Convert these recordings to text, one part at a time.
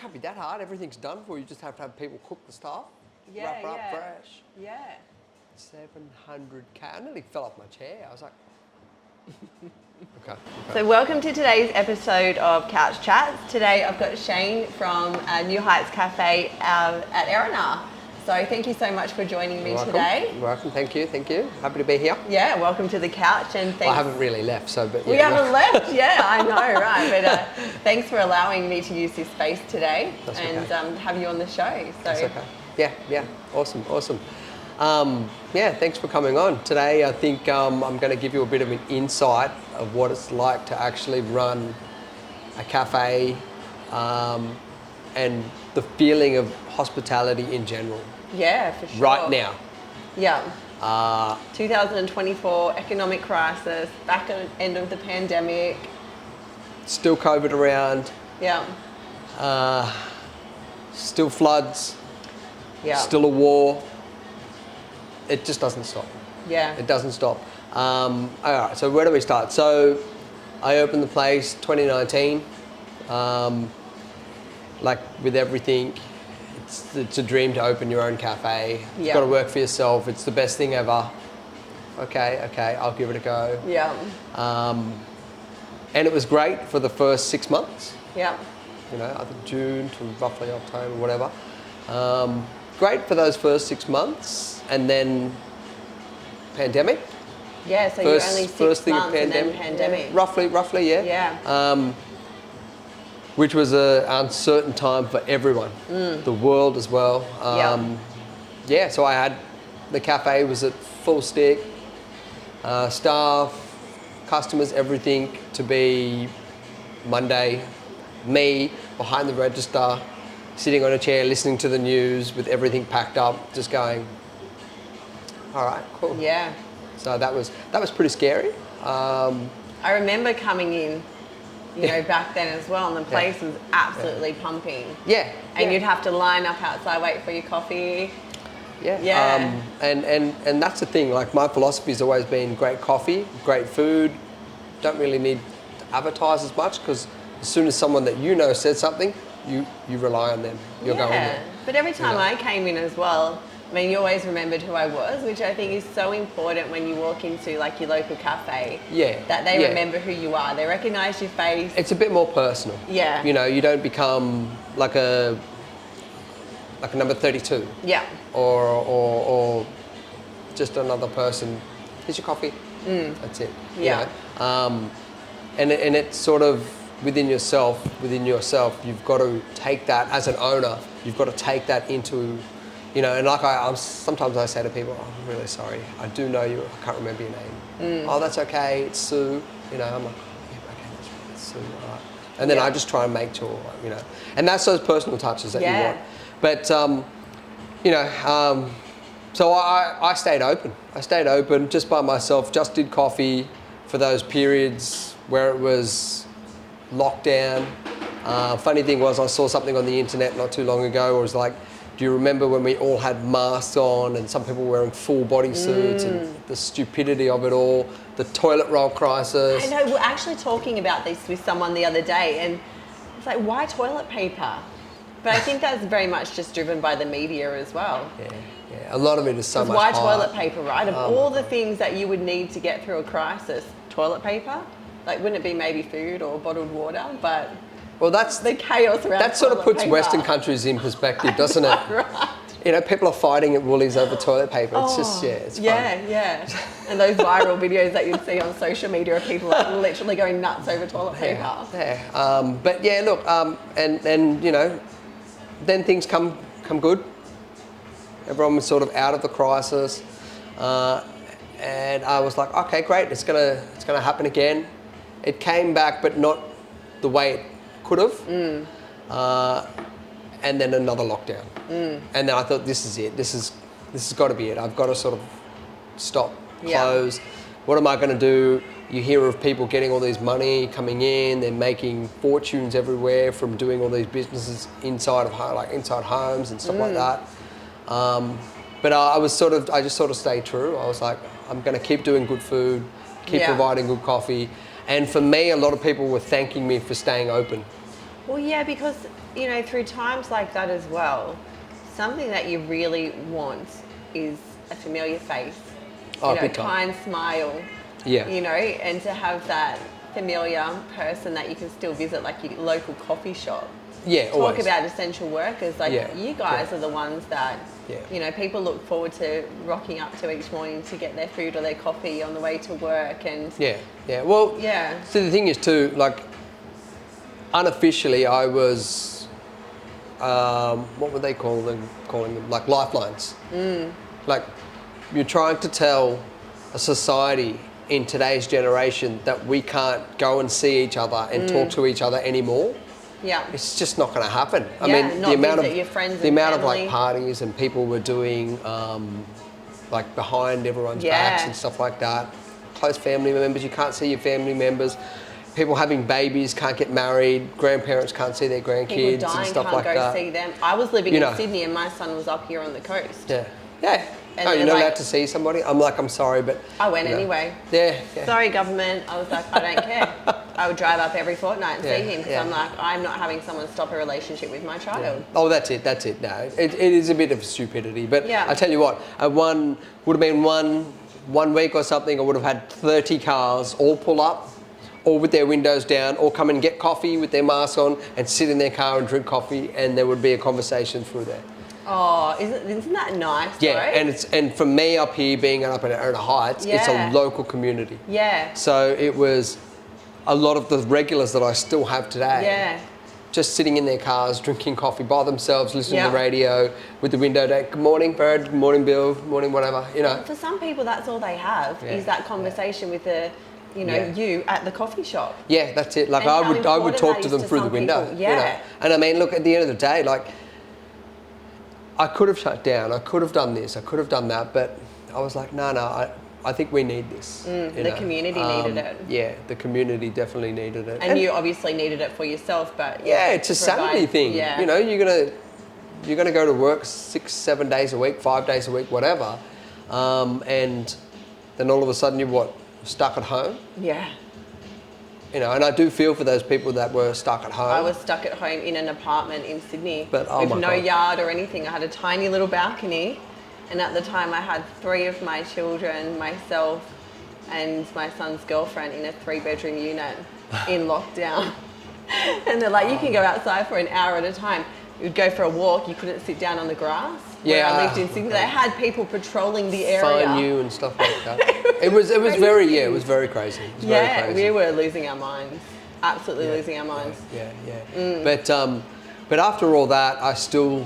can't be that hard. Everything's done for you. You just have to have people cook the stuff, wrap it up fresh. Yeah. 700K. I nearly fell off my chair. I was like, okay. So welcome to today's episode of Couch Chats. Today I've got Shane from New Heights Cafe at Erina. So thank you so much for joining me today. You're welcome. Thank you. Happy to be here. Yeah, welcome to the couch, and thanks. Well, I haven't really left, so but yeah. We haven't left. Yeah, I know, right? But thanks for allowing me to use this space today. That's and okay. Have you on the show. So. That's okay. Yeah. Awesome. Thanks for coming on today. I think I'm going to give you a bit of an insight of what it's like to actually run a cafe, and the feeling of hospitality in general. Yeah, for sure. Right now. Yeah. 2024 economic crisis, back at the end of the pandemic. Still COVID around. Yeah. Still floods. Yeah. Still a war. It just doesn't stop. Yeah. It doesn't stop. All right, so where do we start? So I opened the place 2019. Like with everything, it's a dream to open your own cafe. You've got to work for yourself. It's the best thing ever. Okay, I'll give it a go. Yeah. And it was great for the first 6 months. Yeah. You know, I think June to roughly October, whatever. Great for those first 6 months, and then pandemic. Yeah, so you're only 6 months and then pandemic. Yeah, roughly, yeah. Yeah. Which was an uncertain time for everyone, the world as well. So I had, the cafe was at full stick, staff, customers, everything to be Monday, me behind the register, sitting on a chair, listening to the news with everything packed up, just going, all right, cool. Yeah. So that was pretty scary. I remember coming in, you know, back then as well, and the place was absolutely pumping. Yeah. And you'd have to line up outside, wait for your coffee. Yeah. Yeah. And that's the thing, like my philosophy has always been great coffee, great food. Don't really need to advertise as much, because as soon as someone that you know says something, you rely on them. You're going there. But every time I came in as well, I mean, you always remembered who I was, which I think is so important when you walk into like your local cafe. Yeah. That they remember who you are. They recognise your face. It's a bit more personal. Yeah. You know, you don't become like a number 32. Yeah. Or just another person. Here's your coffee. That's it. Yeah. You know? And it's sort of within yourself, you've got to take that as an owner. You've got to take that into, you know, and like sometimes I say to people, oh, I'm really sorry. I do know you. I can't remember your name. Oh, that's okay. It's Sue. You know, I'm like, oh, yeah, okay, that's right. It's Sue. All right. And then I just try and make sure, you know, and that's those personal touches that you want. But, so I stayed open. I stayed open just by myself, just did coffee for those periods where it was lockdown. Funny thing was, I saw something on the internet not too long ago, where it was like, do you remember when we all had masks on and some people wearing full body suits and the stupidity of it all, the toilet roll crisis? I know, we're actually talking about this with someone the other day, and it's like, why toilet paper? But I think that's very much just driven by the media as well. Yeah. A lot of it is so much why hype. Toilet paper, right? Of all the things that you would need to get through a crisis, toilet paper? Like, wouldn't it be maybe food or bottled water? But well, that's the chaos around that sort of puts paper. Western countries in perspective, doesn't it? Right. You know, people are fighting at Woolies over toilet paper. It's just, it's fun. Yeah. And those viral videos that you'd see on social media of people like literally going nuts over toilet paper. Yeah. But yeah, look, and you know, then things come good. Everyone was sort of out of the crisis, and I was like, okay, great, it's gonna happen again. It came back, but not the way it could have. And then another lockdown. And then I thought, this is it. This has got to be it. I've got to sort of stop, close. What am I going to do? You hear of people getting all these money coming in. They're making fortunes everywhere from doing all these businesses inside homes and stuff like that. But I just sort of stayed true. I was like, I'm going to keep doing good food, keep providing good coffee. And for me, a lot of people were thanking me for staying open. Well, yeah, because, you know, through times like that as well, something that you really want is a familiar face. Oh, You know, a big time. kind smile. Yeah. You know, and to have that familiar person that you can still visit, like your local coffee shop. Yeah, Talk always. about essential workers. Like, Yeah, you guys yeah. are the ones that, Yeah. you know, people look forward to rocking up to each morning to get their food or their coffee on the way to work. And Yeah, yeah. Well, yeah. so the thing is too, like, unofficially I was, what would they calling them? Like lifelines. Like, you're trying to tell a society in today's generation that we can't go and see each other and talk to each other anymore. Yeah. It's just not going to happen. I Yeah, mean, not the amount visit of your friends the and amount of family. like parties and people were doing, like behind everyone's Yeah. backs and stuff like that. Close family members, you can't see your family members. People having babies can't get married. Grandparents can't see their grandkids People and dying stuff can't like go that. see them. I was living You in know. Sydney and my son was up here on the coast. Yeah, yeah. And Oh, you're they're not like- allowed to see somebody? I'm sorry, but... I went you know. anyway. Yeah, yeah. Sorry, government. I was like, I don't care. I would drive up every fortnight and Yeah, see him because yeah. I'm like, I'm not having someone stop a relationship with my child. Yeah. Oh, that's it. No, it is a bit of stupidity. But Yeah. I tell you what, would have been one week or something. I would have had 30 cars all pull up, all with their windows down, or come and get coffee with their mask on and sit in their car and drink coffee, and there would be a conversation through there. Oh, isn't that nice? Yeah, though? and for me up here, being up in Erina Heights, it's Yeah. a local community. Yeah. So it was a lot of the regulars that I still have today. Yeah. Just sitting in their cars, drinking coffee by themselves, listening to the Yeah. radio with the window down. Good morning, Bird. Good morning, Bill. Good morning, whatever. You know. For some people, that's all they have Yeah, is that conversation with the, you know, Yeah. you at the coffee shop. Yeah, that's it. Like And how I would important talk that to is them to through the some window. people. You know? Yeah. And I mean, look, at the end of the day, like I could have shut down. I could have done this. I could have done that. But I was like, no. I think we need this. You The know? community needed it. Yeah, the community definitely needed it. And you obviously needed it for yourself, but Yeah, it's a to provide- sanity thing. Yeah. You know, you're gonna go to work 6-7 days a week, 5 days a week, whatever, and then all of a sudden you're stuck at home. Yeah. You know, and I do feel for those people that were stuck at home. I was stuck at home in an apartment in Sydney But, oh with my no God. yard or anything. I had a tiny little balcony, and at the time I had 3 of my children, myself, and my son's girlfriend in a 3-bedroom unit in lockdown. And they're like, you can go outside for an hour at a time. You'd go for a walk, you couldn't sit down on the grass. Where Yeah. I lived in Sydney. They had people patrolling the area. Fine you and stuff like that. it was very crazy. it was very crazy. It was Yeah, very crazy. we were losing our minds. Absolutely losing our minds. Yeah. But after all that, I still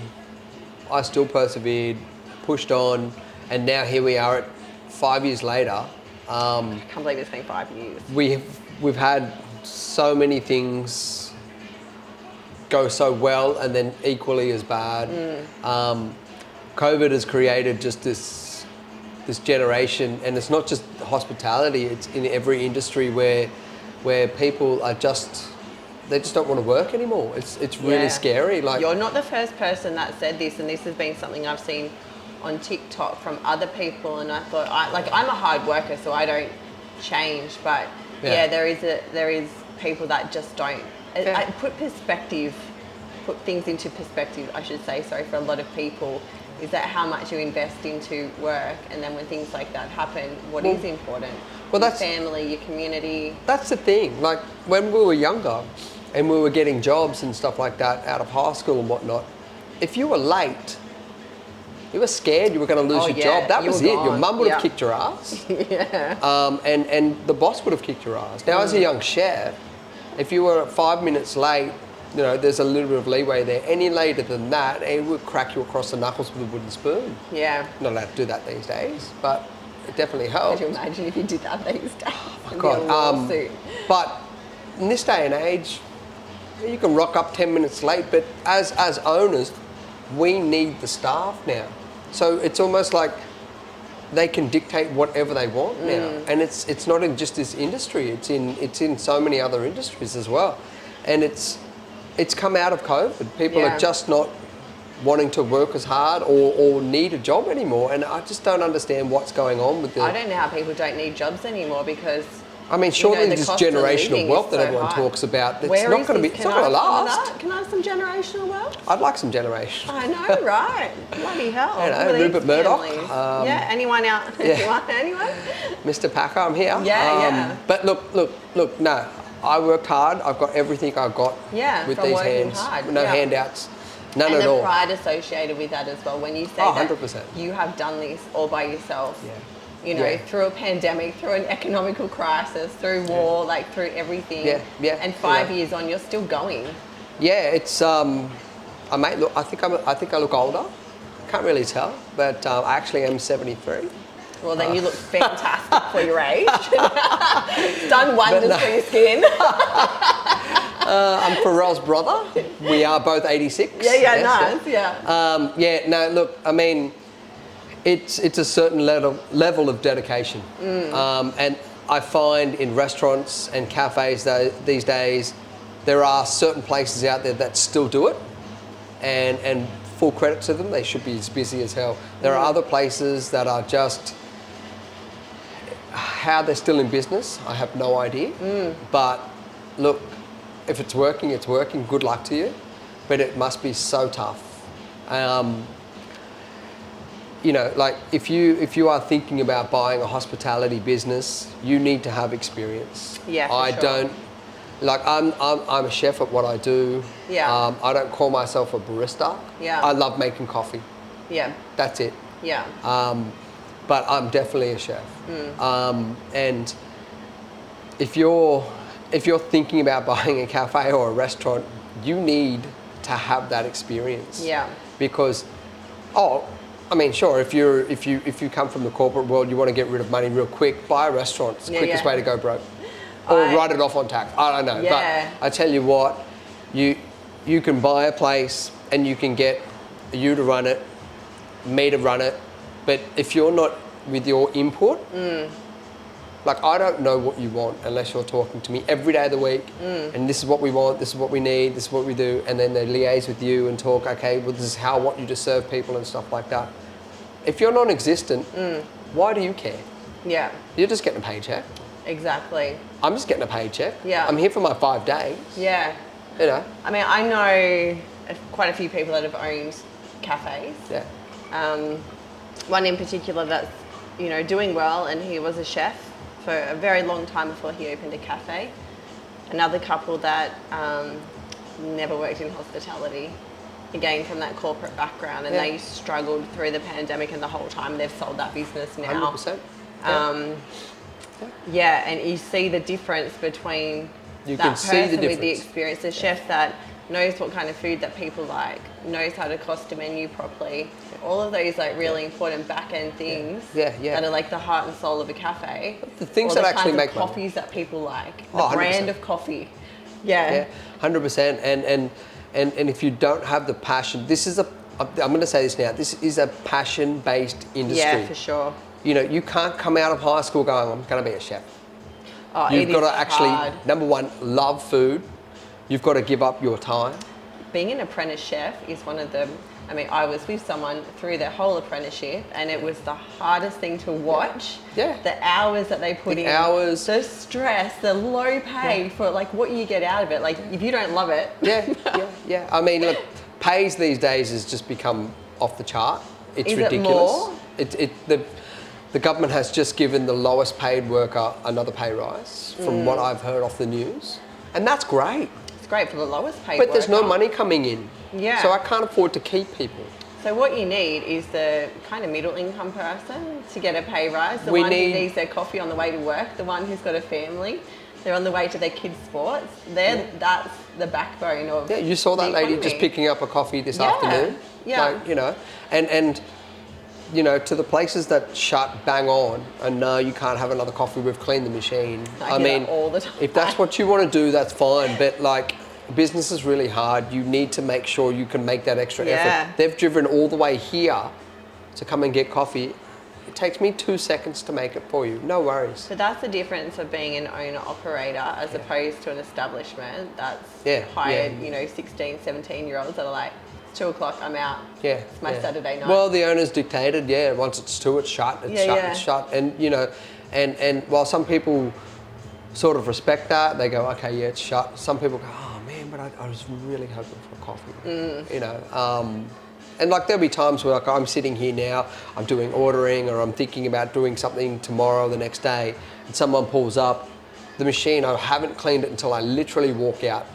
persevered, pushed on, and now here we are at 5 years later. I can't believe it's been 5 years. We've had so many things go so well and then equally as bad. COVID has created just this generation, and it's not just hospitality, it's in every industry where people are they just don't want to work anymore. It's really Yeah. scary. Like, You're not the first person that said this, and this has been something I've seen on TikTok from other people, and I thought, I'm a hard worker, so I don't change, but Yeah. there is people that just don't. Yeah. I put things into perspective, I should say, sorry, for a lot of people, is that how much you invest into work, and then when things like that happen, what is important? Well, your that's- family, your community. That's the thing. Like, when we were younger and we were getting jobs and stuff like that out of high school and whatnot, if you were late, you were scared you were going to lose Oh, your yeah, job. That you was were it. Your gone. mum would have Yeah. kicked your ass. Yeah. And the boss would have kicked your ass. Now, as a young chef, if you were 5 minutes late, you know, there's a little bit of leeway there. Any later than that, it would crack you across the knuckles with a wooden spoon. Yeah. Not allowed to do that these days, but it definitely Could helped. you imagine if you did that these days? It'd be a God, lawsuit. but in this day and age, you can rock up 10 minutes late, but as owners, we need the staff now. So it's almost like they can dictate whatever they want now. And it's not in just this industry, it's in so many other industries as well. And it's come out of COVID. People Yeah. are just not wanting to work as hard or need a job anymore. And I just don't understand what's going on with I don't know how people don't need jobs anymore, because I mean, surely the this cost of generational living wealth is that so everyone high. talks about, it's Where not is going to be, this? it's not going to Can I have some of last. that? Can I have some generational wealth? I'd like some generation. I know, right? Bloody hell. You know, Who are these Rupert Murdoch. families? Yeah, anyone out? Yeah. Anyone? Mr. Packer, I'm here. Yeah. But look, no. I worked hard. I've got everything I got with from these working hands. hard. No handouts. None and at all. the pride associated with that as well. When you say Oh, that 100%. you have done this all by yourself. Yeah. Through a pandemic, through an economical crisis, through war, like through everything. Yeah. And 5 years on, you're still going. Yeah, it's I might look. I think I look older. Can't really tell, but I actually am 73. Well, then you look fantastic for your age. It's done wonders for your skin. I'm Pharrell's brother. We are both 86. Nice. No, look, I mean, it's a certain level of dedication. And I find in restaurants and cafes these days, there are certain places out there that still do it, and full credit to them, they should be as busy as hell. There are other places that are just, how they're still in business, I have no idea. But look, if it's working, it's working. Good luck to you. But it must be so tough. Like if you are thinking about buying a hospitality business, you need to have experience. Yeah, I sure. don't. Like I'm a chef at what I do. Yeah. I don't call myself a barista. Yeah. I love making coffee. Yeah. That's it. Yeah. But I'm definitely a chef. And if you're thinking about buying a cafe or a restaurant, you need to have that experience. Yeah. Because, I mean, sure, if you come from the corporate world, you want to get rid of money real quick, buy a restaurant. It's the quickest way to go broke. Or write it off on tax. I don't know. Yeah. But I tell you what, you can buy a place and you can get you to run it, me to run it. But if you're not with your input, like I don't know what you want unless you're talking to me every day of the week. And this is what we want, this is what we need, this is what we do. And then they liaise with you and talk, okay, well, this is how I want you to serve people and stuff like that. If you're non-existent, why do you care? Yeah. You're just getting a paycheck. Exactly. I'm just getting a paycheck. Yeah. I'm here for my 5 days. Yeah. You know? I mean, I know quite a few people that have owned cafes. Yeah. One in particular that's, doing well, and he was a chef for a very long time before he opened a cafe. Another couple that never worked in hospitality, again from that corporate background, and they struggled through the pandemic, and the whole time they've sold that business now. 100%. And you see the difference between You that can person see the with the difference. experience, the chef that knows what kind of food that people like, knows how to cost a menu properly, all of those like really important back end things that are like the heart and soul of a cafe. The things or that the actually kinds make of money. coffees that people like, the 100%. brand of coffee. Yeah. 100%. And if you don't have the passion, I'm going to say this now, this is a passion-based industry. Yeah, for sure. You can't come out of high school going, I'm going to be a chef. Oh, You've got to actually, hard. number one, love food. You've got to give up your time. Being an apprentice chef is one of the, I was with someone through their whole apprenticeship, and it was the hardest thing to watch. Yeah. The hours that they put in. Hours. The stress, the low pay for like what you get out of it. Like if you don't love it. Yeah. I mean, look, pays these days has just become off the chart. It's Is ridiculous. It more? The government has just given the lowest paid worker another pay rise, from what I've heard off the news. And that's great. It's great for the lowest paid But there's no worker. money coming in. Yeah. So I can't afford to keep people. So what you need is the kind of middle income person to get a pay rise. The We one need- who needs their coffee on the way to work, the one who's got a family, they're on the way to their kids' sports. That's the backbone of Yeah, you saw that the lady economy. just picking up a coffee this Yeah, afternoon. yeah. Like, and to the places that shut bang on and no, you can't have another coffee, we've cleaned the machine. I hear that all the time. If that's what you want to do, that's fine. But like, business is really hard. You need to make sure you can make that extra effort. They've driven all the way here to come and get coffee. It takes me 2 seconds to make it for you. No worries. So that's the difference of being an owner-operator as opposed to an establishment that's hired, 16, 17-year-olds that are like, it's 2 o'clock, I'm out. Yeah. It's my Saturday night. Well, the owner's dictated, once it's 2, it's shut, it's shut. And, and while some people sort of respect that. They go, okay, yeah, it's shut. Some people go, oh man, but I was really hoping for a coffee, you know. And like there'll be times where like I'm sitting here now, I'm doing ordering or I'm thinking about doing something tomorrow or the next day, and someone pulls up the machine. I haven't cleaned it until I literally walk out.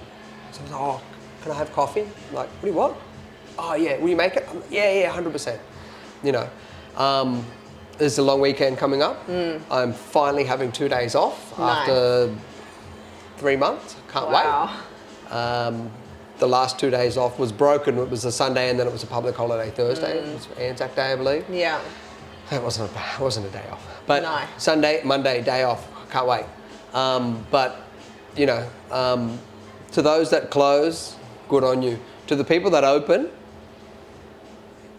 So I was like, oh, can I have coffee? I'm like, what do you want? Oh yeah, will you make it? Yeah, 100%. You know, there's a long weekend coming up. I'm finally having 2 days off after 3 months. Can't wait. The last 2 days off was broken. It was a Sunday and then it was a public holiday Thursday. It was Anzac Day, I believe. Yeah. It wasn't a day off. But No. Sunday, Monday, day off. Can't wait. But, you know, to those that close, good on you. To the people that open,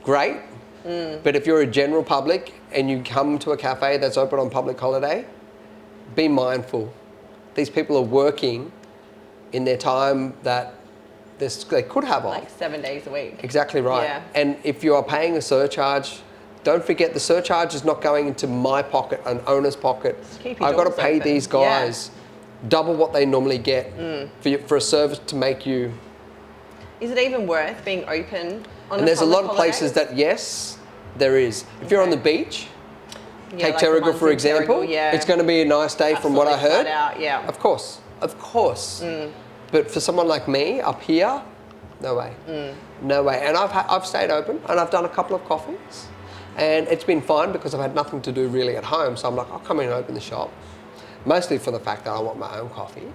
great. But if you're a general public and you come to a cafe that's open on public holiday, be mindful. These people are working in their time that they could have off. Like 7 days a week. Exactly right. Yeah. And if you are paying a surcharge, don't forget the surcharge is not going into my pocket, an owner's pocket. I've got to pay these guys double what they normally get for a service to make you. Is it even worth being open on And there's a lot of holiday? places that, yes, there is. If you're on the beach, take like Terrigal the ones for in example. Terrigal, It's going to be a nice day from what I heard. Absolutely flat out, Of course. But for someone like me up here, no way. No way. And I've stayed open and I've done a couple of coffees and it's been fine because I've had nothing to do really at home. So I'm like, I'll come in and open the shop. Mostly for the fact that I want my own coffee.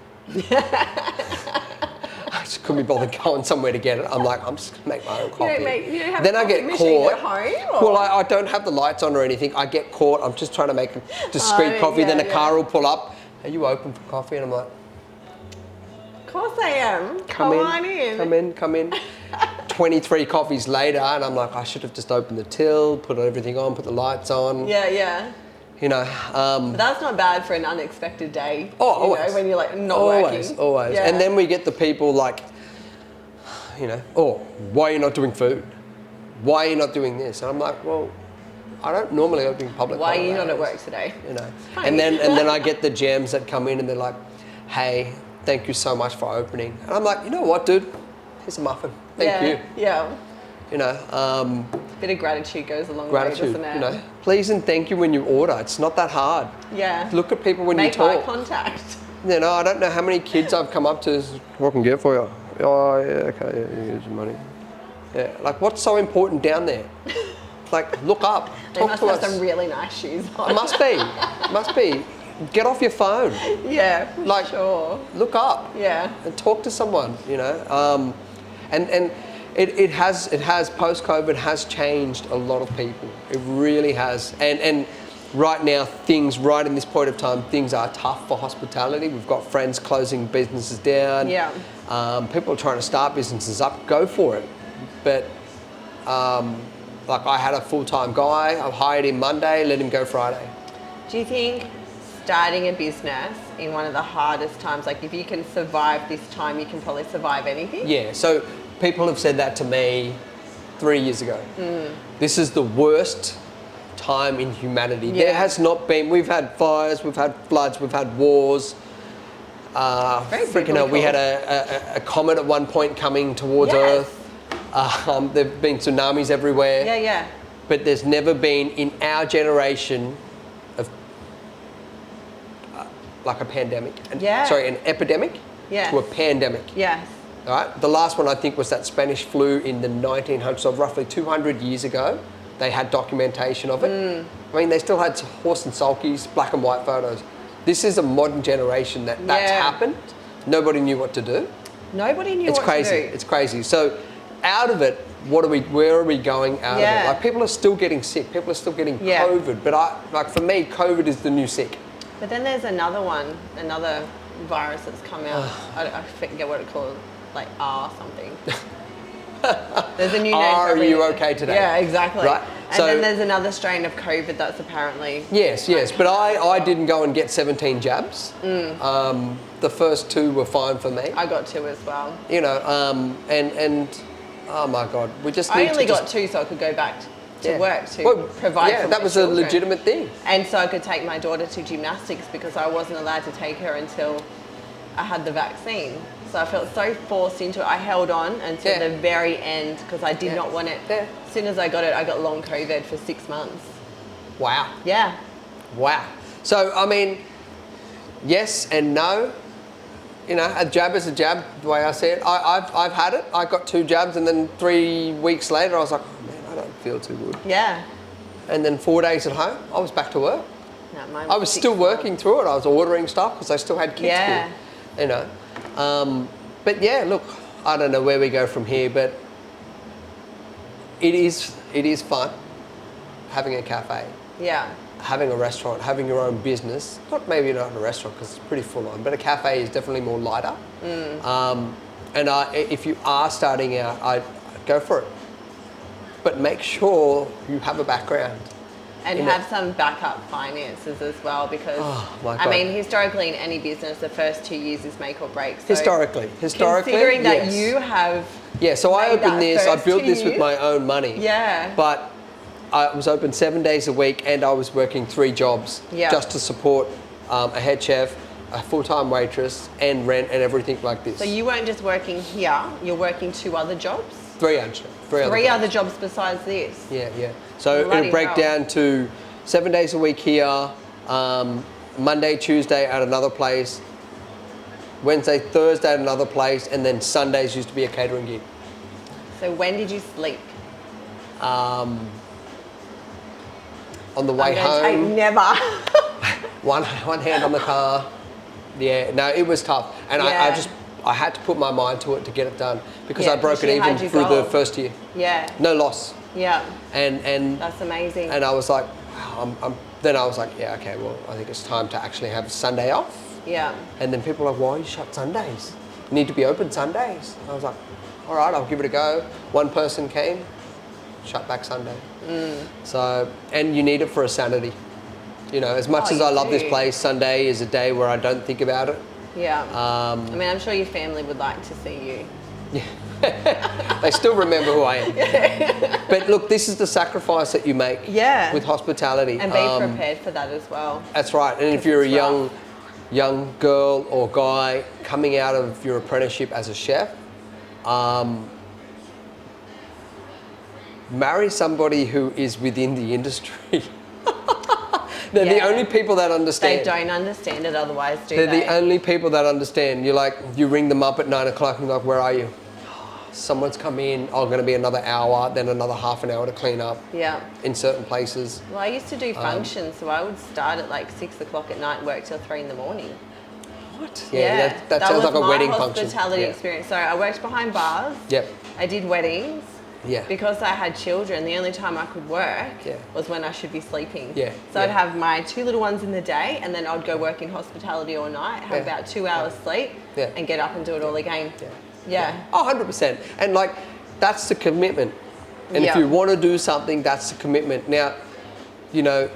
I just couldn't be bothered going somewhere to get it. I'm like, I'm just going to make my own coffee. You don't have Then a I coffee get machine caught. at home? Or? Well, I don't have the lights on or anything. I get caught. I'm just trying to make a discreet coffee. Then a car will pull up. Are you open for coffee? And I'm like, Of course I am. Come in. 23 coffees later, and I'm like, I should have just opened the till, put everything on, put the lights on. Yeah. You know. But that's not bad for an unexpected day. Oh, always. Know, when you're like not working. Always. Yeah. And then we get the people like, you know, oh, why are you not doing food? Why are you not doing this? And I'm like, well, I don't normally open public Why holidays. are you not at work today? You know. Funny. And then I get the gems that come in and they're like, hey, thank you so much for opening. And I'm like, you know what, dude? Here's a muffin. Thank you. Yeah. You know. Bit of gratitude goes a long way, doesn't it? You know. Please and thank you when you order. It's not that hard. Yeah. Look at people when you Make talk. eye contact. You know, I don't know how many kids I've come up to. What can I get for you? Oh, yeah, okay, yeah, here's your money. Yeah, like what's so important down there? Like, look up. They Talk must to have us. some really nice shoes on. It must be. Get off your phone. Yeah, for Like, sure. look up. Yeah. And talk to someone, you know. And it has post-COVID has changed a lot of people. It really has. And right now, right in this point of time, things are tough for hospitality. We've got friends closing businesses down. Yeah. People are trying to start businesses up. Go for it. But like I had a full-time guy. I hired him Monday, let him go Friday. Do you think starting a business in one of the hardest times, like if you can survive this time, you can probably survive anything? Yeah, so people have said that to me 3 years ago. This is the worst time in humanity. Yeah. There has not been, we've had fires, we've had floods, we've had wars. Freaking hell, we had a comet at one point coming towards Earth. There have been tsunamis everywhere. Yeah. But there's never been in our generation of like a pandemic. Sorry, an epidemic to a pandemic. Yes. All right. The last one I think was that Spanish flu in the 1900s, so roughly 200 years ago. They had documentation of it. I mean, they still had horse and sulkies, black and white photos. This is a modern generation that's happened. Nobody knew what to do. Nobody knew It's what crazy. to do. It's crazy. So out of it, where are we going out of it? Like people are still getting sick. People are still getting COVID. But for me, COVID is the new sick. But then there's another one, another virus that's come out. I forget what it's called, like R something. There's a new name. Are you okay today? Yeah, exactly. Right. And then there's another strain of COVID that's apparently... Yes. But I didn't go and get 17 jabs. The first 2 were fine for me. I got 2 as well. You know, and oh my God, we just I need only to got 2 so I could go back to work to provide for that my was children. a legitimate thing. And so I could take my daughter to gymnastics because I wasn't allowed to take her until I had the vaccine. So I felt so forced into it. I held on until the very end because I did not want it. Yeah. As soon as I got it, I got long COVID for 6 months. Wow. Yeah. Wow. So, I mean, yes and no. You know, a jab is a jab, the way I see it. I've had it. I got 2 jabs, and then 3 weeks later, I was like, oh, man, I don't feel too good. Yeah. And then 4 days at home, I was back to work. No, mine I was still working through it. I was ordering stuff because I still had kids. Yeah. You know. But yeah, look, I don't know where we go from here, but it is fun having a cafe. Yeah. Having a restaurant, having your own business, maybe not a restaurant because it's pretty full on, but a cafe is definitely more lighter. And if you are starting out, I'd go for it. But make sure you have a background. And have some backup finances as well because, I mean, historically in any business, the first 2 years is make or break. So historically. Considering that you have... Yeah, so I opened this, I built this with years. my own money. Yeah. But I was open 7 days a week and I was working 3 jobs just to support a head chef, a full-time waitress and rent and everything like this. So you weren't just working here, you're working 2 other jobs? 3 actually. 3 other jobs besides this? Yeah, yeah. So Bloody it'll break hell. down to 7 days a week here, Monday, Tuesday at another place, Wednesday, Thursday at another place, and then Sundays used to be a catering gig. So when did you sleep? On the way home. Take never. one hand on the car. Yeah, no, it was tough. And I had to put my mind to it to get it done because I broke it even through the first year. Yeah. No loss. Yeah. And that's amazing. And I was like, wow, then I was like, yeah, okay, well, I think it's time to actually have Sunday off. Yeah. And then people were like, why you shut Sundays? You need to be open Sundays. I was like, all right, I'll give it a go. One person came, shut back Sunday. So, and you need it for a sanity. You know, as much as I love this place, Sunday is a day where I don't think about it. Yeah. I mean, I'm sure your family would like to see you. Yeah. They still remember who I am. But look, this is the sacrifice that you make with hospitality. And be prepared for that as well. That's right. And if you're a young girl or guy coming out of your apprenticeship as a chef, marry somebody who is within the industry. They're the only people that understand. They don't understand it otherwise, do They're they? the only people that understand. You're like, you ring them up at 9 o'clock and you're like, where are you? Someone's come in, going to be another hour, then another half an hour to clean up. Yeah. In certain places. Well, I used to do functions, so I would start at like 6 o'clock at night and work till 3 in the morning. What? Yeah, that sounds like a wedding function. That was my hospitality experience. So I worked behind bars. Yep. I did weddings. Yeah. Because I had children, the only time I could work was when I should be sleeping. Yeah. So I'd have my 2 little ones in the day and then I'd go work in hospitality all night, have about 2 hours sleep and get up and do it all again. Yeah. Oh, 100%. And like, that's the commitment. And if you want to do something, that's the commitment. Now, you know,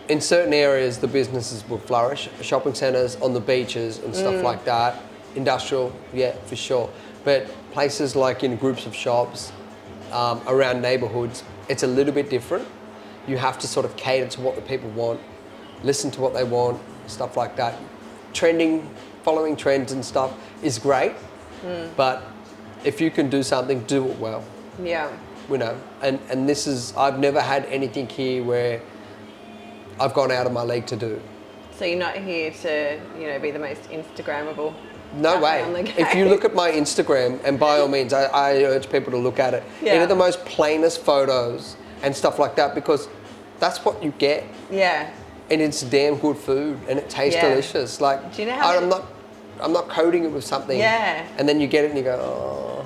in certain areas, the businesses will flourish. Shopping centres, on the beaches and stuff like that. Industrial, yeah, for sure. But places like in groups of shops, around neighbourhoods, it's a little bit different. You have to sort of cater to what the people want, listen to what they want, stuff like that. Following trends and stuff is great, but if you can do something, do it well. Yeah. You know, and this is, I've never had anything here where I've gone out of my league to do. So you're not here to, you know, be the most Instagrammable? No way. If you look at my Instagram, and by all means, I urge people to look at it. Yeah. It are the most plainest photos and stuff like that because that's what you get. Yeah. And it's damn good food and it tastes delicious. Like, do you know how I'm not coating it with something. Yeah. And then you get it and you go, oh.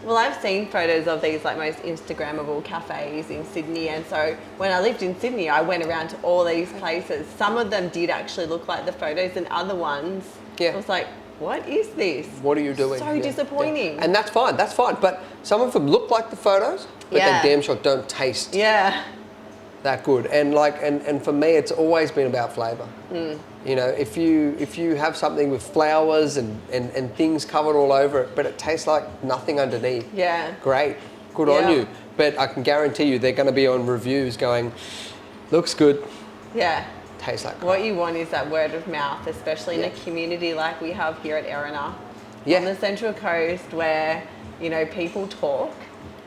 Well, I've seen photos of these like most Instagrammable cafes in Sydney, and so when I lived in Sydney, I went around to all these places. Some of them did actually look like the photos, and other ones, I was like, what is this? What are you doing? So disappointing. And that's fine, but some of them look like the photos, but they damn sure don't taste that good. And like, and for me, it's always been about flavour. You know, if you have something with flowers and things covered all over it, but it tastes like nothing underneath. Yeah. Great. good on you. But I can guarantee you they're going to be on reviews going, looks good, Yeah. tastes like crap. What you want is that word of mouth, especially in a community like we have here at Erina. Yeah. On the Central Coast where, you know, people talk.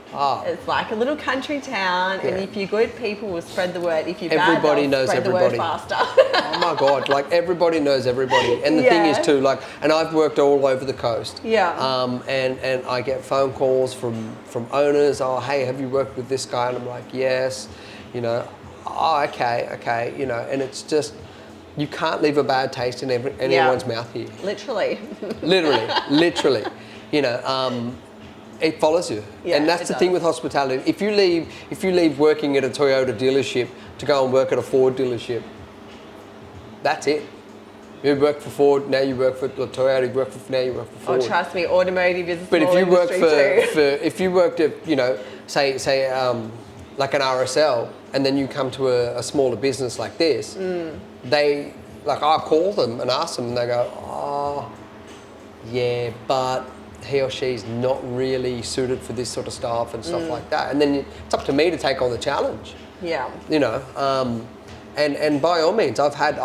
It's like a little country town, and if you're good, people will spread the word. If you're bad, they'll spread the word faster. Oh my God, like everybody knows everybody. And the thing is too, like, and I've worked all over the coast. Yeah. And I get phone calls from owners, oh, hey, have you worked with this guy? And I'm like, yes, you know, oh, okay, you know, and it's just, you can't leave a bad taste in anyone's mouth here. Literally. literally, you know, it follows you. And that's the thing with hospitality. If you leave working at a Toyota dealership to go and work at a Ford dealership, that's it. You work for Ford, now you work for Toyota, now you work for Ford. Oh, trust me, automotive is a But small if you work industry if you worked at, you know, say like an RSL, and then you come to a smaller business like this, they, like, I call them and ask them, and they go, oh, yeah, but he or she's not really suited for this sort of stuff and stuff like that. And then it's up to me to take on the challenge. Yeah. You know, and by all means, I've had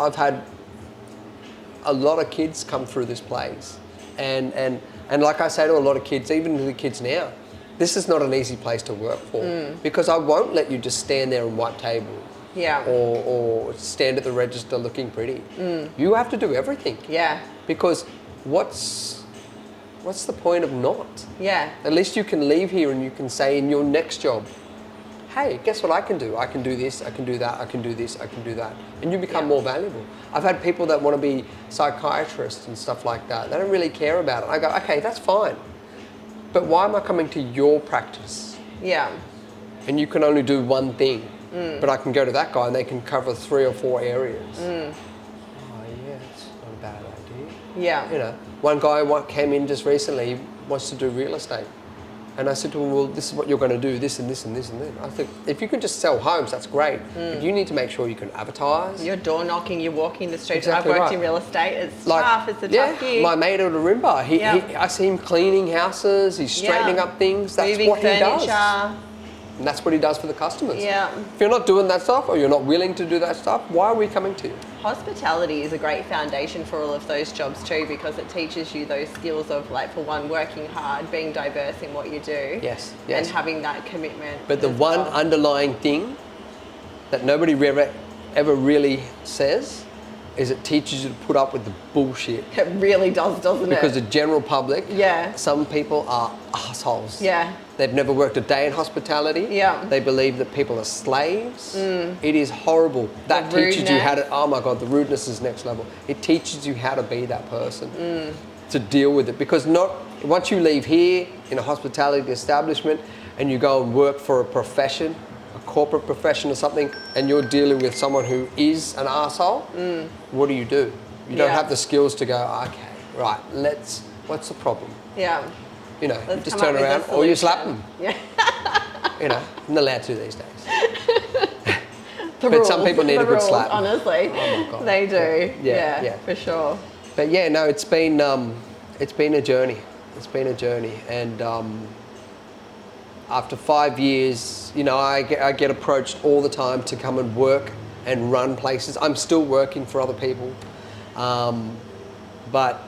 a lot of kids come through this place, and like I say to a lot of kids, even to the kids now, this is not an easy place to work for, because I won't let you just stand there and wipe tables. Yeah. Or stand at the register looking pretty. You have to do everything. Yeah. Because what's the point of not? Yeah. At least you can leave here and you can say in your next job, hey, guess what I can do? I can do this, I can do that, I can do this, I can do that. And you become more valuable. I've had people that want to be psychiatrists and stuff like that. They don't really care about it. I go, okay, that's fine. But why am I coming to your practice? Yeah. And you can only do one thing. But I can go to that guy and they can cover 3 or 4 areas. Oh yeah, that's not a bad idea. Yeah. You know, one guy came in just recently, he wants to do real estate. And I said to him, well, this is what you're going to do, this and this and this and this. I think if you can just sell homes, that's great. But you need to make sure you can advertise. You're door knocking, you're walking the streets. Exactly I've worked in real estate. It's like, tough. It's a tough gig. My mate at Ourimbah, I see him cleaning houses, he's straightening up things. That's moving what furniture. he does. And that's what he does for the customers. Yeah. If you're not doing that stuff or you're not willing to do that stuff, why are we coming to you? Hospitality is a great foundation for all of those jobs too, because it teaches you those skills of, like, for one, working hard, being diverse in what you do. Yes. And having that commitment. But the one underlying thing that nobody ever really says is it teaches you to put up with the bullshit. It really does, doesn't it? Because the general public, Yeah. some people are assholes. Yeah. They've never worked a day in hospitality. Yeah. They believe that people are slaves. It is horrible. That teaches you how to, oh my God, the rudeness is next level. It teaches you how to be that person, to deal with it. Because once you leave here in a hospitality establishment and you go and work for a profession, a corporate profession or something, and you're dealing with someone who is an arsehole, what do? You don't have the skills to go, okay, right, what's the problem? Yeah. You know, you just turn around or you slap them. Yeah. You know, I'm not allowed to these days. But some people need a good slap. Honestly, oh my God. They do. Yeah, for sure. But yeah, no, it's been a journey. It's been a journey, and after 5 years, you know, I get approached all the time to come and work and run places. I'm still working for other people, but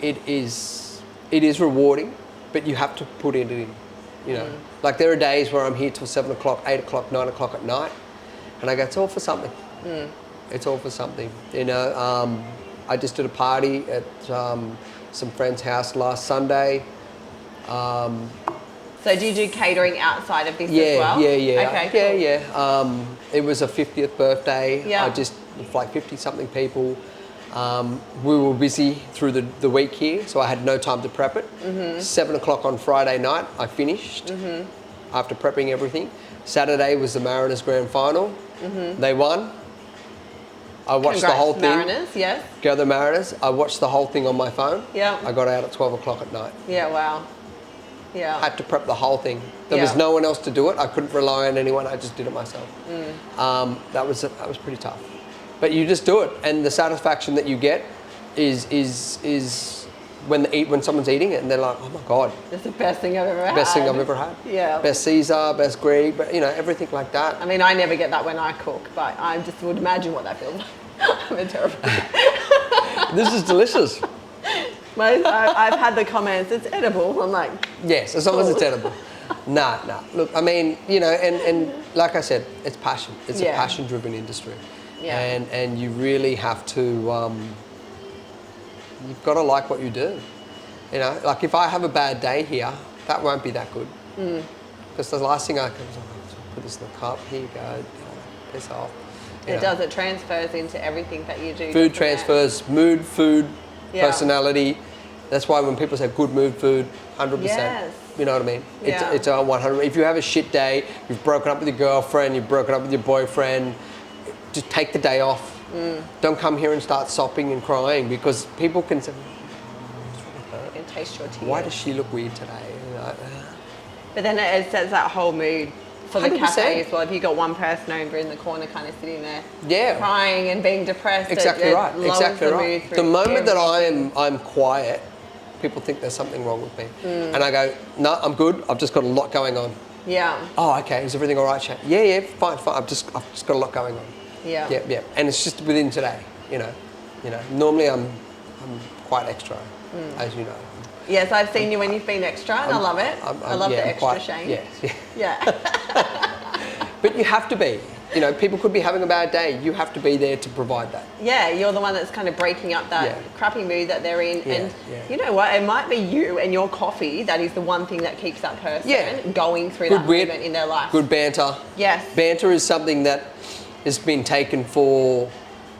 it is rewarding. But you have to put it in. You know, like there are days where I'm here till 7 o'clock, 8 o'clock, 9 o'clock at night, and I go, it's all for something. It's all for something. You know, I just did a party at some friend's house last Sunday. So do you do catering outside of this as well? Yeah. Okay, cool. Yeah. It was a 50th birthday. Yeah. I just, like 50-something people. We were busy through the week here, so I had no time to prep it. 7 o'clock on Friday night, I finished after prepping everything. Saturday was the Mariners Grand Final. They won. I watched the whole thing. Mariners, yes. Go the Mariners. I watched the whole thing on my phone. Yeah. I got out at 12 o'clock at night. Yeah, wow. Yeah. Had to prep the whole thing. There was no one else to do it. I couldn't rely on anyone. I just did it myself. That was pretty tough. But you just do it, and the satisfaction that you get is when someone's eating it and they're like, oh my God, It's the best thing I've ever had. best thing I've ever had. Yeah. Best Caesar, best Greek, but everything like that. I mean, I never get that when I cook, but I just would imagine what that feels like. I'm terrible. This is delicious. I've had the comments, it's edible. I'm like, Yes, as long as it's edible. Nah. Look, I mean, and like I said, it's passion. It's a passion-driven industry. Yeah. And you really have to, you've got to like what you do. Like if I have a bad day here, that won't be that good. Because the last thing I can do is put this in the cup, here you go, piss off. It does, it transfers into everything that you do. Food transfers, mood, food, Yeah. personality. That's why when people say good mood, food, 100%. Yes. You know what I mean? Yeah. It's a 100. If you have a shit day, you've broken up with your girlfriend, you've broken up with your boyfriend, just take the day off. Don't come here and start sopping and crying, because people can say, You can taste your tears. why does she look weird today? But then it sets that whole mood for the 100%. cafe as well. If you got one person over in the corner kind of sitting there crying and being depressed, Exactly it right. lowers Exactly the right. mood The through moment that everything. I'm quiet, people think there's something wrong with me. And I go, no, I'm good. I've just got a lot going on. Yeah. Oh, okay. Is everything all right, Chat? Yeah, fine. I've just got a lot going on. Yeah. Yeah. And it's just within today, Normally I'm quite extra, as you know. Yes, I've seen you when you've been extra, and I love it. I love the extra shame. Yes. Yeah. But you have to be. People could be having a bad day. You have to be there to provide that. Yeah, you're the one that's kind of breaking up that crappy mood that they're in. And you know what? It might be you and your coffee that is the one thing that keeps that person going through that moment in their life. Good banter. Yes. Banter is something that has been taken for,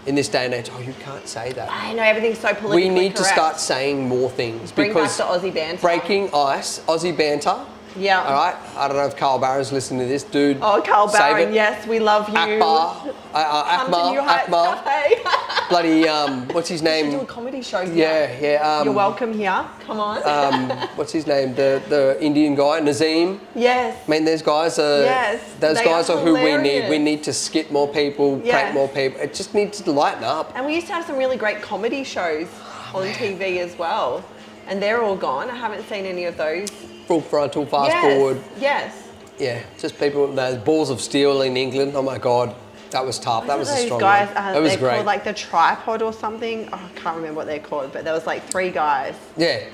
in this day and age, you can't say that. I know, everything's so politically We need correct. to start saying more things. Bring back because the Aussie banter. breaking ice, Aussie banter. Yeah. All right. I don't know if Carl Barron's listening to this, dude. Oh, Carl save Barron, it. yes, we love you. Akbar. Come to New Heights Akbar. Cafe. Bloody, what's his You should do name? a comedy show here. Yeah. You're welcome here. Come on. What's his name? The Indian guy, Nazim. Yes. I mean, those guys are those they guys are who we need. hilarious. We need to skit more people, prank more people. It just needs to lighten up. And we used to have some really great comedy shows on TV as well. And they're all gone. I haven't seen any of those. Full frontal, fast forward. Yes. Yeah, just people, those balls of steel in England. Oh my God, that was tough. That was a strong guys, one. That was they're great. called like the Tripod or something. Oh, I can't remember what they're called, but there was like 3 guys. Yeah.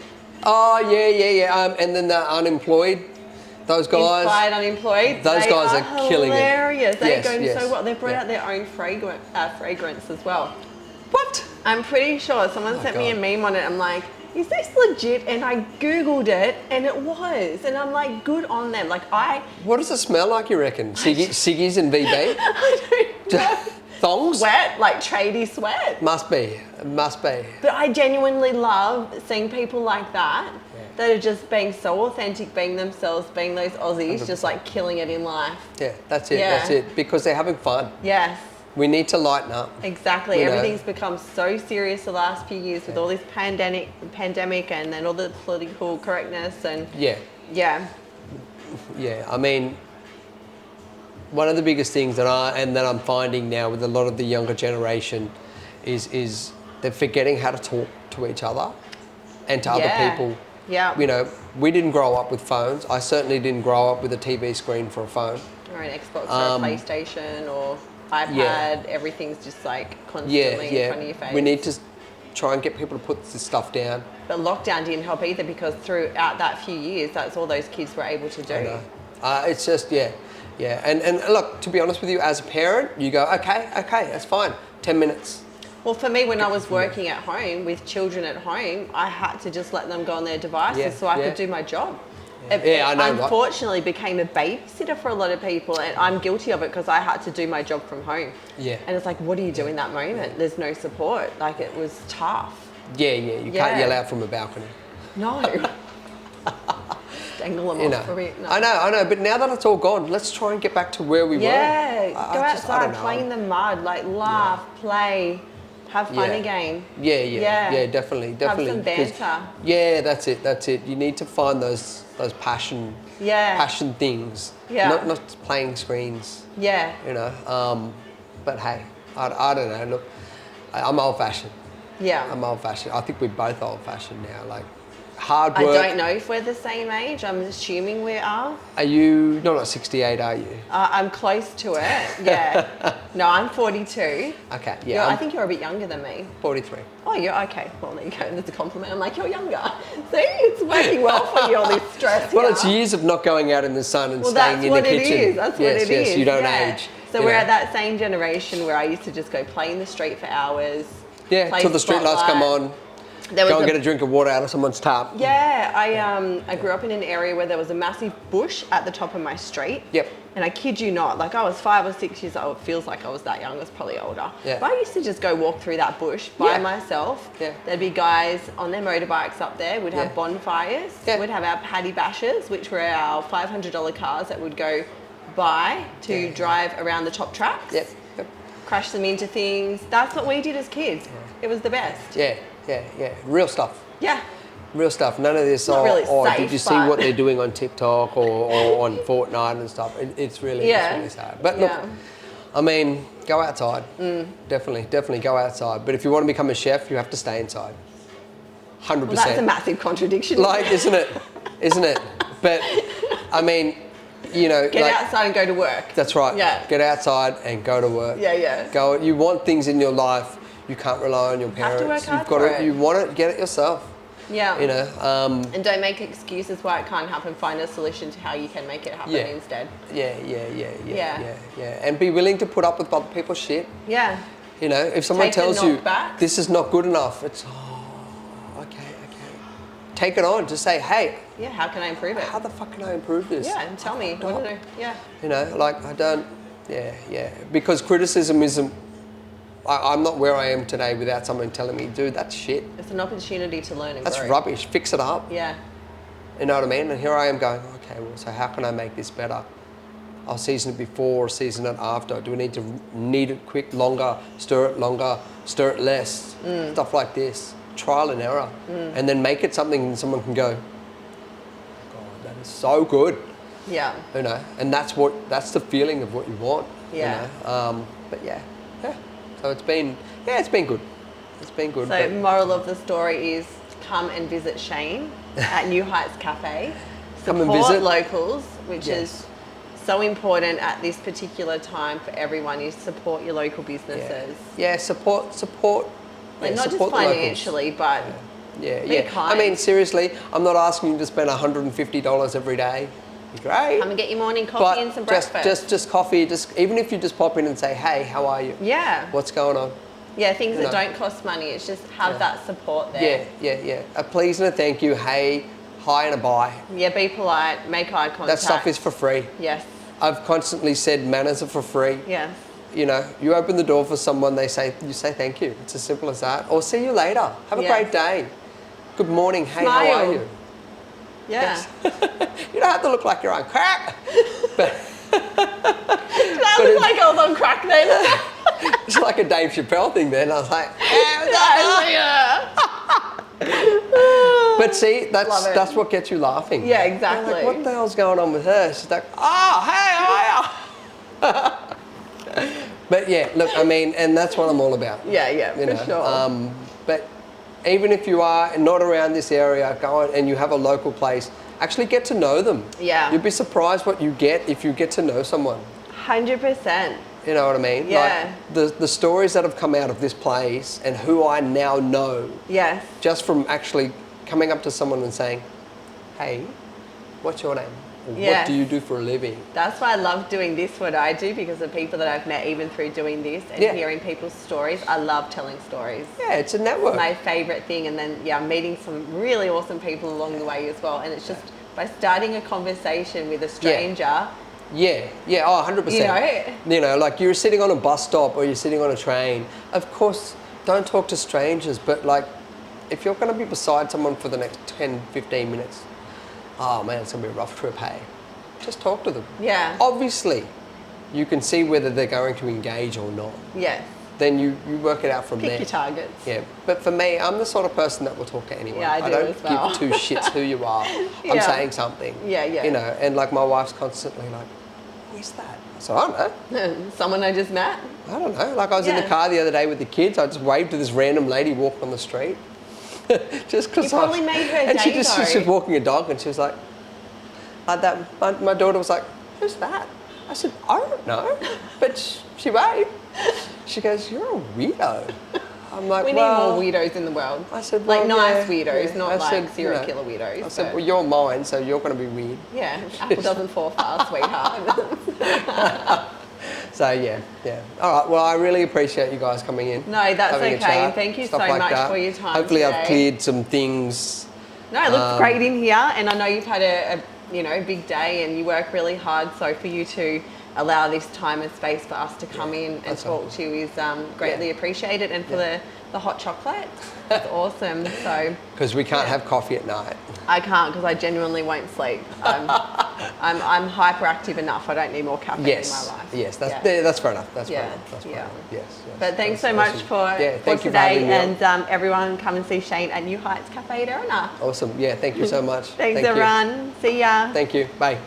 Oh, yeah. And then the unemployed, those guys. Inspired Unemployed. Those guys are killing it. Hilarious. They Yes, go yes. so well. They brought out their own fragrance as well. What? I'm pretty sure someone sent me a God. meme on it. I'm like, is this legit? And I Googled it and it was. And I'm like, good on them. Like What does it smell like, you reckon? Ciggies and VB? I don't know. Thongs? Sweat, like tradie sweat. Must be. But I genuinely love seeing people like that that are just being so authentic, being themselves, being those Aussies, 100%. just like killing it in life. Yeah, that's it. Yeah. That's it. Because they're having fun. Yes. We need to lighten up. Exactly. You know. Everything's become so serious the last few years with all this pandemic and then all the political correctness and Yeah. I mean, one of the biggest things that I'm finding now with a lot of the younger generation is they're forgetting how to talk to each other and to other people. Yeah. We didn't grow up with phones. I certainly didn't grow up with a TV screen for a phone. Or an Xbox or a PlayStation or iPad. Everything's just like constantly in front of your face. We need to try and get people to put this stuff down. But lockdown didn't help either because throughout that few years, that's all those kids were able to do. I know. It's just, And look, to be honest with you, as a parent, you go, okay, that's fine. 10 minutes. Well, for me, when I was working at home with children at home, I had to just let them go on their devices so I could do my job. It I know. unfortunately became a babysitter for a lot of people, and I'm guilty of it because I had to do my job from home. Yeah. And it's like, what do you do in that moment? There's no support. Like, it was tough. You can't yell out from a balcony. No. Dangle them off for me. No. I know, but now that it's all gone, let's try and get back to where we were. Go outside, play in the mud, like laugh, play, have fun again. Yeah, definitely. Have some banter. Yeah, that's it. You need to find those passion things. Yeah. Not just playing screens. Yeah. But hey, I don't know. Look, I'm old-fashioned. Yeah. I'm old-fashioned. I think we're both old-fashioned now. Like, hard I work. don't know if we're the same age. I'm assuming we are. Are you not 68? Are you? I'm close to it. Yeah. No, I'm 42. Okay. Yeah. I think you're a bit younger than me. 43. Oh, you're okay. Well, there you go. That's a compliment. I'm like, you're younger. See, it's working well for you, all this stress. Well, here. it's years of not going out in the sun and Well, staying in the kitchen. That's what it is. That's what it is. Yes, you don't yeah. age. So we're at that same generation where I used to just go play in the street for hours. Yeah, till the street lights come on. Go and get a drink of water out of someone's tap. Yeah, I grew up in an area where there was a massive bush at the top of my street. Yep. And I kid you not, like I was 5 or 6 years old. It feels like I was that young. I was probably older. Yeah. But I used to just go walk through that bush by myself. Yeah. There'd be guys on their motorbikes up there. We'd have bonfires. Yeah. We'd have our paddy bashes, which were our $500 cars that would go by to drive around the top tracks. Yep. Yep. Crash them into things. That's what we did as kids. It was the best. Yeah. Real stuff. Yeah. Real stuff. None of this. Not really safe, did you see what they're doing on TikTok or on Fortnite and stuff? It's really sad. But look, I mean, go outside. Definitely go outside. But if you want to become a chef, you have to stay inside. 100%. Well, that's a massive contradiction. Like, isn't it? Isn't it? But I mean, you know, get outside and go to work. That's right. Yeah. Get outside and go to work. Yeah. Go. You want things in your life. You can't rely on your parents. Have to work hard You've got for to. it. You want it. Get it yourself. Yeah. You know. And don't make excuses why it can't happen. Find a solution to how you can make it happen instead. Yeah. And be willing to put up with other people's shit. Yeah. You know, if someone tells you knockbacks. this is not good enough, it's okay. Take it on. Just say, hey. Yeah. How can I improve it? How the fuck can I improve this? Yeah. And tell me. I want to know. Yeah. You know, like I don't. Yeah. Because criticism isn't. I'm not where I am today without someone telling me, dude, that's shit. It's an opportunity to learn and That's grow. rubbish. Fix it up. Yeah. You know what I mean? And here I am going, okay, well, so how can I make this better? I'll season it before or season it after. Do we need to knead it quick, longer, stir it less? Stuff like this. Trial and error. And then make it something someone can go, God, that is so good. Yeah. You know, and that's the feeling of what you want. Yeah. You know? But yeah. So it's been good. It's been good. So moral of the story is come and visit Shane at New Heights Cafe. Come and visit locals, which is so important at this particular time for everyone. You support your local businesses. Yeah, support. And not support just financially, but be kind. I mean, seriously, I'm not asking you to spend $150 every day. It'd be great. Come and get your morning coffee and some breakfast. Just coffee. Even if you just pop in and say, hey, how are you? Yeah. What's going on? Yeah, things that don't cost money. It's just have that support there. Yeah. A please and a thank you. Hey, hi and a bye. Yeah, be polite. Make eye contact. That stuff is for free. Yes. I've constantly said manners are for free. Yes. You know, you open the door for someone, you say thank you. It's as simple as that. Or see you later. Have a great day. Good morning. Hey, Smile. how are you? Yeah. You don't have to look like you're on crack. But Did I look like I was on crack then? it's like a Dave Chappelle thing then. I was like, but see, that's what gets you laughing. Yeah, exactly. Like, what the hell's going on with her? She's like, oh, hey, how are you? But yeah, look, I mean, and that's what I'm all about. Yeah, for sure. But even if you are not around this area, go on and you have a local place, actually get to know them. Yeah. You'd be surprised what you get if you get to know someone. 100%. You know what I mean? Yeah. Like the stories that have come out of this place and who I now know. Yes. Just from actually coming up to someone and saying, hey, what's your name? Or what do you do for a living? That's why I love doing this, what I do, because the people that I've met even through doing this and hearing people's stories, I love telling stories. Yeah, it's a network. It's my favourite thing. And then, I'm meeting some really awesome people along the way as well. And it's just by starting a conversation with a stranger. Yeah, 100%. You know, like you're sitting on a bus stop or you're sitting on a train. Of course, don't talk to strangers, but like if you're going to be beside someone for the next 10, 15 minutes, oh man, it's going to be a rough trip, hey. Just talk to them. Yeah. Obviously, you can see whether they're going to engage or not. Yes. Then you work it out from there. Pick your targets. Yeah, but for me, I'm the sort of person that will talk to anyone. Yeah, I do don't as well. give two shits who you are. I'm saying something. Yeah. You know, and like my wife's constantly like, who is that? I said, I don't know. Someone I just met. I don't know. Like I was in the Yeah. car the other day with the kids. I just waved to this random lady walking on the street. Just because You probably made her and she day, just she was though. walking a dog and she was like that. My daughter was like, who's that? I said, I don't know. But she waved. She goes, you're a weirdo. I'm like, We need more weirdos in the world. I said, like well, nice yeah, weirdos, yeah. not I like said, serial killer weirdos. I said, but- well, you're mine, so you're going to be weird. yeah, apple doesn't fall far, sweetheart. So yeah. All right. Well, I really appreciate you guys coming in. No, that's having a okay. chat, And thank you so stuff like much that. for your time Hopefully, today. I've cleared some things. No, it looks great in here, and I know you've had a big day, and you work really hard. So for you to allow this time and space for us to come in and that's talk to you is greatly appreciated. And for the hot chocolate, that's awesome. So Because we can't have coffee at night. I can't because I genuinely won't sleep. I'm hyperactive enough. I don't need more caffeine in my life. Yes, that's fair enough. That's fair Yeah, enough. That's fair yeah. enough. Yes. But thanks That's so much awesome. for thank you for today, having me on. and everyone come and see Shane at New Heights Cafe at Erina. Awesome. Yeah, thank you so much. Thanks, Thank you. everyone. See ya. Thank you. Bye.